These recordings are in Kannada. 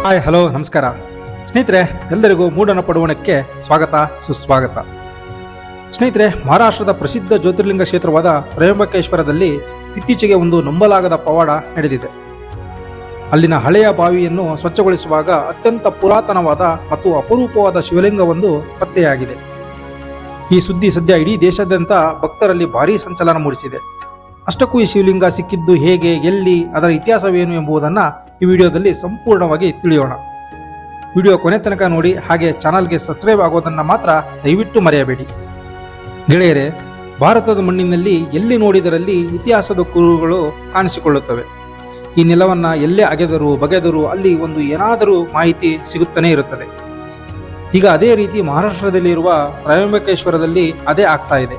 ಹಾಯ್ ಹಲೋ ನಮಸ್ಕಾರ ಸ್ನೇಹಿತರೆ, ಎಲ್ಲರಿಗೂ ಮೂಡನ ಪಡುವಣಕ್ಕೆ ಸ್ವಾಗತ ಸುಸ್ವಾಗತ. ಸ್ನೇಹಿತರೆ, ಮಹಾರಾಷ್ಟ್ರದ ಪ್ರಸಿದ್ಧ ಜ್ಯೋತಿರ್ಲಿಂಗ ಕ್ಷೇತ್ರವಾದ ತ್ರಯಂಬಕೇಶ್ವರದಲ್ಲಿ ಇತ್ತೀಚೆಗೆ ಒಂದು ನಂಬಲಾಗದ ಪವಾಡ ನಡೆದಿದೆ. ಅಲ್ಲಿನ ಹಳೆಯ ಬಾವಿಯನ್ನು ಸ್ವಚ್ಛಗೊಳಿಸುವಾಗ ಅತ್ಯಂತ ಪುರಾತನವಾದ ಮತ್ತು ಅಪರೂಪವಾದ ಶಿವಲಿಂಗವೊಂದು ಪತ್ತೆಯಾಗಿದೆ. ಈ ಸುದ್ದಿ ಸದ್ಯ ಇಡೀ ದೇಶಾದ್ಯಂತ ಭಕ್ತರಲ್ಲಿ ಭಾರೀ ಸಂಚಲನ ಮೂಡಿಸಿದೆ. ಅಷ್ಟಕ್ಕೂ ಈ ಶಿವಲಿಂಗ ಸಿಕ್ಕಿದ್ದು ಹೇಗೆ, ಎಲ್ಲಿ, ಅದರ ಇತಿಹಾಸವೇನು ಎಂಬುದನ್ನು ಈ ವಿಡಿಯೋದಲ್ಲಿ ಸಂಪೂರ್ಣವಾಗಿ ತಿಳಿಯೋಣ. ವಿಡಿಯೋ ಕೊನೆ ತನಕ ನೋಡಿ, ಹಾಗೆ ಚಾನಲ್ಗೆ ಸಬ್ಸ್ಕ್ರೈಬ್ ಆಗೋದನ್ನು ಮಾತ್ರ ದಯವಿಟ್ಟು ಮರೆಯಬೇಡಿ. ಗೆಳೆಯರೇ, ಭಾರತದ ಮಣ್ಣಿನಲ್ಲಿ ಎಲ್ಲಿ ನೋಡಿದರಲ್ಲಿ ಇತಿಹಾಸದ ಕುರುಹುಗಳು ಕಾಣಿಸಿಕೊಳ್ಳುತ್ತವೆ. ಈ ನೆಲವನ್ನು ಎಲ್ಲೇ ಅಗೆದರೂ ಬಗೆದರೂ ಅಲ್ಲಿ ಒಂದು ಏನಾದರೂ ಮಾಹಿತಿ ಸಿಗುತ್ತಲೇ ಇರುತ್ತದೆ. ಈಗ ಅದೇ ರೀತಿ ಮಹಾರಾಷ್ಟ್ರದಲ್ಲಿರುವ ತ್ರಯಂಬಕೇಶ್ವರದಲ್ಲಿ ಅದೇ ಆಗ್ತಾ ಇದೆ.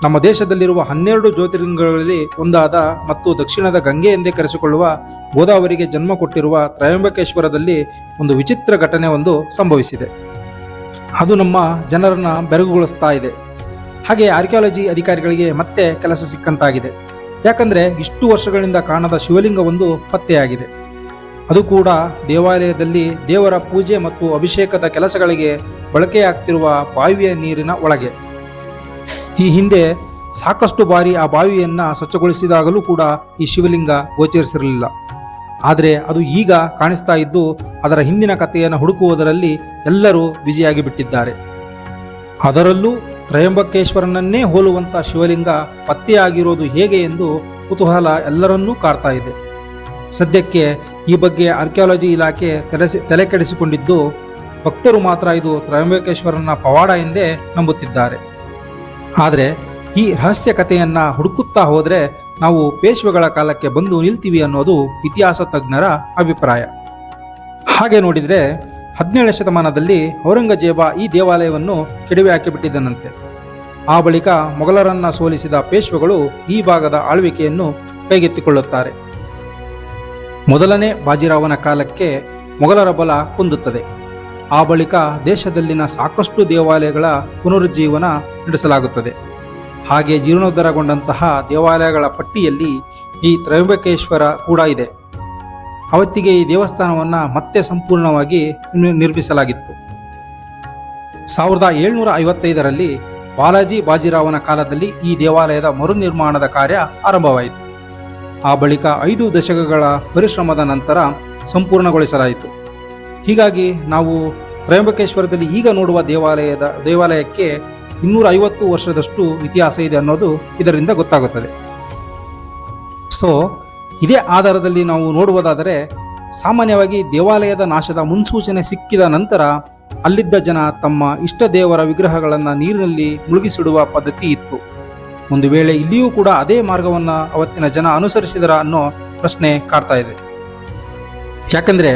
ನಮ್ಮ ದೇಶದಲ್ಲಿರುವ 12 ಜ್ಯೋತಿರ್ಲಿಂಗಗಳಲ್ಲಿ ಒಂದಾದ ಮತ್ತು ದಕ್ಷಿಣದ ಗಂಗೆ ಎಂದೇ ಕರೆಸಿಕೊಳ್ಳುವ ಗೋದಾವರಿಗೆ ಜನ್ಮ ಕೊಟ್ಟಿರುವ ತ್ರಯಂಬಕೇಶ್ವರದಲ್ಲಿ ಒಂದು ವಿಚಿತ್ರ ಘಟನೆ ಒಂದು ಸಂಭವಿಸಿದೆ. ಅದು ನಮ್ಮ ಜನರನ್ನ ಬೆರಗುಗೊಳಿಸ್ತಾ ಇದೆ. ಹಾಗೆ ಆರ್ಕಿಯಾಲಜಿ ಅಧಿಕಾರಿಗಳಿಗೆ ಮತ್ತೆ ಕೆಲಸ ಸಿಕ್ಕಂತಾಗಿದೆ. ಯಾಕಂದ್ರೆ ಇಷ್ಟು ವರ್ಷಗಳಿಂದ ಕಾಣದ ಶಿವಲಿಂಗವೊಂದು ಪತ್ತೆಯಾಗಿದೆ. ಅದು ಕೂಡ ದೇವಾಲಯದಲ್ಲಿ ದೇವರ ಪೂಜೆ ಮತ್ತು ಅಭಿಷೇಕದ ಕೆಲಸಗಳಿಗೆ ಬಳಕೆಯಾಗ್ತಿರುವ ಬಾವಿಯ ನೀರಿನ ಒಳಗೆ. ಈ ಹಿಂದೆ ಸಾಕಷ್ಟು ಬಾರಿ ಆ ಬಾವಿಯನ್ನು ಸ್ವಚ್ಛಗೊಳಿಸಿದಾಗಲೂ ಕೂಡ ಈ ಶಿವಲಿಂಗ ಗೋಚರಿಸಿರಲಿಲ್ಲ. ಆದರೆ ಅದು ಈಗ ಕಾಣಿಸ್ತಾ ಇದ್ದು ಅದರ ಹಿಂದಿನ ಕಥೆಯನ್ನು ಹುಡುಕುವುದರಲ್ಲಿ ಎಲ್ಲರೂ ಬ್ಯುಸಿಯಾಗಿ ಬಿಟ್ಟಿದ್ದಾರೆ. ಅದರಲ್ಲೂ ತ್ರಯಂಬಕೇಶ್ವರನನ್ನೇ ಹೋಲುವಂಥ ಶಿವಲಿಂಗ ಪತ್ತೆಯಾಗಿರೋದು ಹೇಗೆ ಎಂದು ಕುತೂಹಲ ಎಲ್ಲರನ್ನೂ ಕಾಡ್ತಾ ಇದೆ. ಸದ್ಯಕ್ಕೆ ಈ ಬಗ್ಗೆ ಆರ್ಕಿಯಾಲಜಿ ಇಲಾಖೆ ತಲೆ ಕೆಡಿಸಿಕೊಂಡಿದ್ದು, ಭಕ್ತರು ಮಾತ್ರ ಇದು ತ್ರಯಂಬಕೇಶ್ವರನ ಪವಾಡ ಎಂದೇ ನಂಬುತ್ತಿದ್ದಾರೆ. ಆದರೆ ಈ ರಹಸ್ಯ ಕಥೆಯನ್ನು ಹುಡುಕುತ್ತಾ ಹೋದರೆ ನಾವು ಪೇಶ್ವೆಗಳ ಕಾಲಕ್ಕೆ ಬಂದು ನಿಲ್ತೀವಿ ಅನ್ನೋದು ಇತಿಹಾಸ ತಜ್ಞರ ಅಭಿಪ್ರಾಯ. ಹಾಗೆ ನೋಡಿದರೆ 17ನೇ ಶತಮಾನದಲ್ಲಿ ಔರಂಗಜೇಬ ಈ ದೇವಾಲಯವನ್ನು ಕೆಡವಿ ಹಾಕಿಬಿಟ್ಟಿದ್ದನಂತೆ. ಆ ಬಳಿಕ ಮೊಘಲರನ್ನ ಸೋಲಿಸಿದ ಪೇಶ್ವೆಗಳು ಈ ಭಾಗದ ಆಳ್ವಿಕೆಯನ್ನು ಕೈಗೆತ್ತಿಕೊಳ್ಳುತ್ತಾರೆ. ಮೊದಲನೇ ಬಾಜಿರಾವನ ಕಾಲಕ್ಕೆ ಮೊಘಲರ ಬಲ ಕುಂದುತ್ತದೆ. ಆ ಬಳಿಕ ದೇಶದಲ್ಲಿನ ಸಾಕಷ್ಟು ದೇವಾಲಯಗಳ ಪುನರುಜ್ಜೀವನ ನಡೆಸಲಾಗುತ್ತದೆ. ಹಾಗೆ ಜೀರ್ಣೋದ್ಧಾರಗೊಂಡಂತಹ ದೇವಾಲಯಗಳ ಪಟ್ಟಿಯಲ್ಲಿ ಈ ತ್ರಯಂಬಕೇಶ್ವರ ಕೂಡ ಇದೆ. ಅವತ್ತಿಗೆ ಈ ದೇವಸ್ಥಾನವನ್ನು ಮತ್ತೆ ಸಂಪೂರ್ಣವಾಗಿ ನಿರ್ಮಿಸಲಾಗಿತ್ತು. 1755ರಲ್ಲಿ ಬಾಲಾಜಿ ಬಾಜಿರಾವನ ಕಾಲದಲ್ಲಿ ಈ ದೇವಾಲಯದ ಮರುನಿರ್ಮಾಣದ ಕಾರ್ಯ ಆರಂಭವಾಯಿತು. ಆ ಬಳಿಕ 5 ದಶಕಗಳ ಪರಿಶ್ರಮದ ನಂತರ ಸಂಪೂರ್ಣಗೊಳಿಸಲಾಯಿತು. ಹೀಗಾಗಿ ನಾವು ತ್ರಯಂಬಕೇಶ್ವರದಲ್ಲಿ ಈಗ ನೋಡುವ ದೇವಾಲಯಕ್ಕೆ 250 ವರ್ಷದಷ್ಟು ಇತಿಹಾಸ ಇದೆ ಅನ್ನೋದು ಇದರಿಂದ ಗೊತ್ತಾಗುತ್ತದೆ. ಸೊ ಇದೇ ಆಧಾರದಲ್ಲಿ ನಾವು ನೋಡುವುದಾದರೆ, ಸಾಮಾನ್ಯವಾಗಿ ದೇವಾಲಯದ ನಾಶದ ಮುನ್ಸೂಚನೆ ಸಿಕ್ಕಿದ ನಂತರ ಅಲ್ಲಿದ್ದ ಜನ ತಮ್ಮ ಇಷ್ಟ ದೇವರ ವಿಗ್ರಹಗಳನ್ನು ನೀರಿನಲ್ಲಿ ಮುಳುಗಿಸಿಡುವ ಪದ್ಧತಿ ಇತ್ತು. ಒಂದು ವೇಳೆ ಇಲ್ಲಿಯೂ ಕೂಡ ಅದೇ ಮಾರ್ಗವನ್ನು ಅವತ್ತಿನ ಜನ ಅನುಸರಿಸಿದರ ಅನ್ನೋ ಪ್ರಶ್ನೆ ಕಾಡ್ತಾ ಇದೆ. ಯಾಕಂದರೆ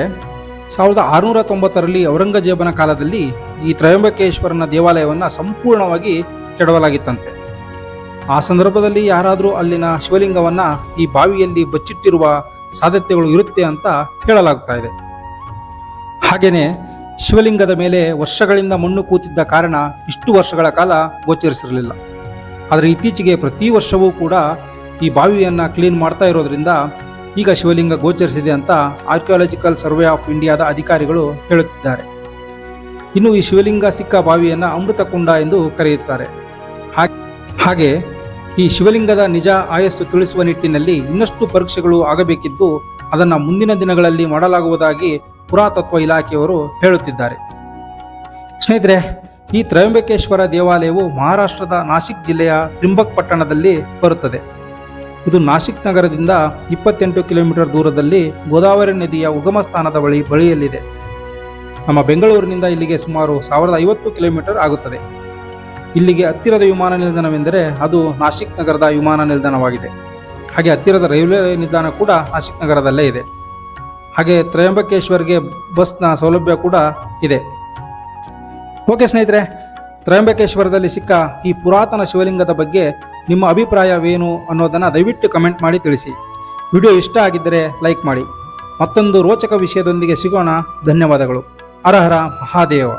1690ರಲ್ಲಿ ಔರಂಗಜೇಬನ ಕಾಲದಲ್ಲಿ ಈ ತ್ರಯಂಬಕೇಶ್ವರನ ದೇವಾಲಯವನ್ನು ಸಂಪೂರ್ಣವಾಗಿ ಕೆಡವಲಾಗಿತ್ತಂತೆ. ಆ ಸಂದರ್ಭದಲ್ಲಿ ಯಾರಾದರೂ ಅಲ್ಲಿನ ಶಿವಲಿಂಗವನ್ನು ಈ ಬಾವಿಯಲ್ಲಿ ಬಚ್ಚಿಟ್ಟಿರುವ ಸಾಧ್ಯತೆಗಳು ಇರುತ್ತೆ ಅಂತ ಹೇಳಲಾಗ್ತಾ ಇದೆ. ಹಾಗೆಯೇ ಶಿವಲಿಂಗದ ಮೇಲೆ ವರ್ಷಗಳಿಂದ ಮಣ್ಣು ಕೂತಿದ್ದ ಕಾರಣ ಇಷ್ಟು ವರ್ಷಗಳ ಕಾಲ ಗೋಚರಿಸಿರಲಿಲ್ಲ. ಆದರೆ ಇತ್ತೀಚೆಗೆ ಪ್ರತಿ ವರ್ಷವೂ ಕೂಡ ಈ ಬಾವಿಯನ್ನು ಕ್ಲೀನ್ ಮಾಡ್ತಾ ಇರೋದ್ರಿಂದ ಈಗ ಶಿವಲಿಂಗ ಗೋಚರಿಸಿದೆ ಅಂತ ಆರ್ಕಿಯಾಲಜಿಕಲ್ ಸರ್ವೆ ಆಫ್ ಇಂಡಿಯಾದ ಅಧಿಕಾರಿಗಳು ಹೇಳುತ್ತಿದ್ದಾರೆ. ಇನ್ನು ಈ ಶಿವಲಿಂಗ ಸಿಕ್ಕ ಬಾವಿಯನ್ನು ಅಮೃತಕುಂಡ ಎಂದು ಕರೆಯುತ್ತಾರೆ. ಹಾಗೆ ಈ ಶಿವಲಿಂಗದ ನಿಜ ಆಯಸ್ಸು ತಿಳಿಸುವ ನಿಟ್ಟಿನಲ್ಲಿ ಇನ್ನಷ್ಟು ಪರೀಕ್ಷೆಗಳು ಆಗಬೇಕಿದ್ದು, ಅದನ್ನು ಮುಂದಿನ ದಿನಗಳಲ್ಲಿ ಮಾಡಲಾಗುವುದಾಗಿ ಪುರಾತತ್ವ ಇಲಾಖೆಯವರು ಹೇಳುತ್ತಿದ್ದಾರೆ. ಸ್ನೇಹಿತರೆ, ಈ ತ್ರಯಂಬಕೇಶ್ವರ ದೇವಾಲಯವು ಮಹಾರಾಷ್ಟ್ರದ ನಾಸಿಕ್ ಜಿಲ್ಲೆಯ ತ್ರಿಂಬಕ್ ಪಟ್ಟಣದಲ್ಲಿ ಬರುತ್ತದೆ. ಇದು ನಾಸಿಕ್ ನಗರದಿಂದ 28 ಕಿಲೋಮೀಟರ್ ದೂರದಲ್ಲಿ ಗೋದಾವರಿ ನದಿಯ ಉಗಮ ಸ್ಥಾನದ ಬಳಿಯಲ್ಲಿದೆ. ನಮ್ಮ ಬೆಂಗಳೂರಿನಿಂದ ಇಲ್ಲಿಗೆ ಸುಮಾರು 1050 ಕಿಲೋಮೀಟರ್ ಆಗುತ್ತದೆ. ಇಲ್ಲಿಗೆ ಹತ್ತಿರದ ವಿಮಾನ ನಿಲ್ದಾಣವೆಂದರೆ ಅದು ನಾಸಿಕ್ ನಗರದ ವಿಮಾನ ನಿಲ್ದಾಣವಾಗಿದೆ. ಹಾಗೆ ಹತ್ತಿರದ ರೈಲ್ವೆ ನಿಲ್ದಾಣ ಕೂಡ ನಾಸಿಕ್ ನಗರದಲ್ಲೇ ಇದೆ. ಹಾಗೆ ತ್ರಯಂಬಕೇಶ್ವರ್ಗೆ ಬಸ್ನ ಸೌಲಭ್ಯ ಕೂಡ ಇದೆ. ಓಕೆ ಸ್ನೇಹಿತರೆ, ತ್ರಯಂಬಕೇಶ್ವರದಲ್ಲಿ ಸಿಕ್ಕ ಈ ಪುರಾತನ ಶಿವಲಿಂಗದ ಬಗ್ಗೆ ನಿಮ್ಮ ಅಭಿಪ್ರಾಯವೇನು ಅನ್ನೋದನ್ನು ದಯವಿಟ್ಟು ಕಮೆಂಟ್ ಮಾಡಿ ತಿಳಿಸಿ. ವಿಡಿಯೋ ಇಷ್ಟ ಆಗಿದ್ದರೆ ಲೈಕ್ ಮಾಡಿ. ಮತ್ತೊಂದು ರೋಚಕ ವಿಷಯದೊಂದಿಗೆ ಸಿಗೋಣ. ಧನ್ಯವಾದಗಳು. ಹರ ಹರ ಮಹಾದೇವ.